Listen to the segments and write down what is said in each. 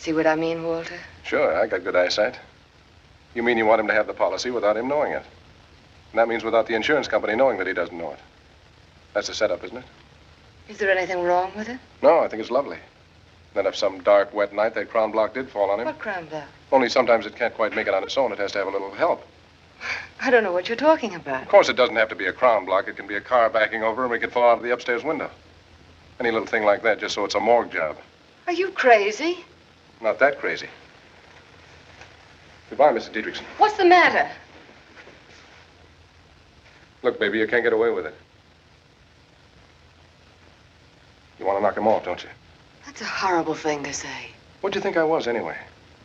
See what I mean, Walter? Sure, I got good eyesight. You mean you want him to have the policy without him knowing it? And that means without the insurance company knowing that he doesn't know it. That's the setup, isn't it? Is there anything wrong with it? No, I think it's lovely. Then if some dark, wet night that crown block did fall on him... What crown block? Only sometimes it can't quite make it on its own. It has to have a little help. I don't know what you're talking about. Of course, it doesn't have to be a crown block. It can be a car backing over and we could fall out of the upstairs window. Any little thing like that, just so it's a morgue job. Are you crazy? Not that crazy. Goodbye, Mrs. Dietrichson. What's the matter? Look, baby, you can't get away with it. You want to knock him off, don't you? That's a horrible thing to say. What do you think I was, anyway?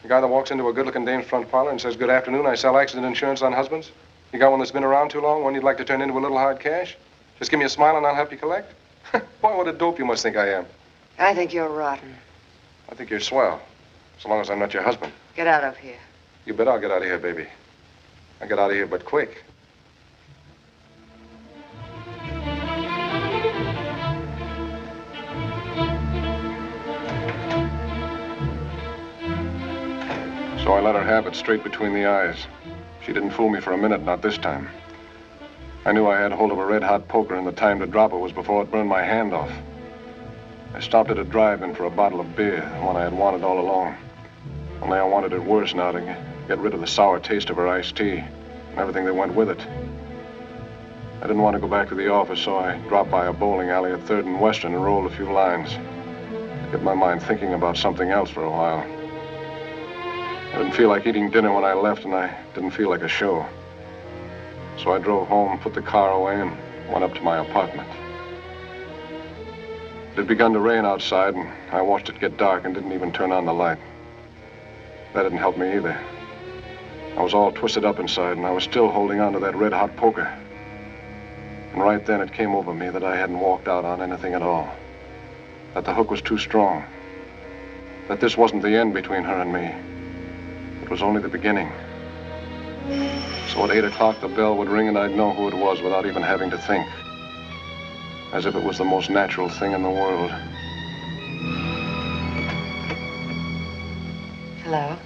The guy that walks into a good-looking dame's front parlor and says, "Good afternoon, I sell accident insurance on husbands." You got one that's been around too long, one you'd like to turn into a little hard cash? Just give me a smile and I'll help you collect? Boy, what a dope you must think I am. I think you're rotten. I think you're swell, so long as I'm not your husband. Get out of here. You bet I'll get out of here, baby. I'll get out of here, but quick. So I let her have it straight between the eyes. She didn't fool me for a minute, not this time. I knew I had hold of a red-hot poker, and the time to drop it was before it burned my hand off. I stopped at a drive-in for a bottle of beer, one I had wanted all along. Only I wanted it worse now, to get rid of the sour taste of her iced tea and everything that went with it. I didn't want to go back to the office, so I dropped by a bowling alley at 3rd and Western and rolled a few lines to get my mind thinking about something else for a while. I didn't feel like eating dinner when I left, and I didn't feel like a show. So I drove home, put the car away, and went up to my apartment. It had begun to rain outside, and I watched it get dark and didn't even turn on the light. That didn't help me either. I was all twisted up inside, and I was still holding on to that red-hot poker. And right then it came over me that I hadn't walked out on anything at all. That the hook was too strong. That this wasn't the end between her and me. It was only the beginning. So at 8 o'clock, the bell would ring and I'd know who it was without even having to think. As if it was the most natural thing in the world. Hello?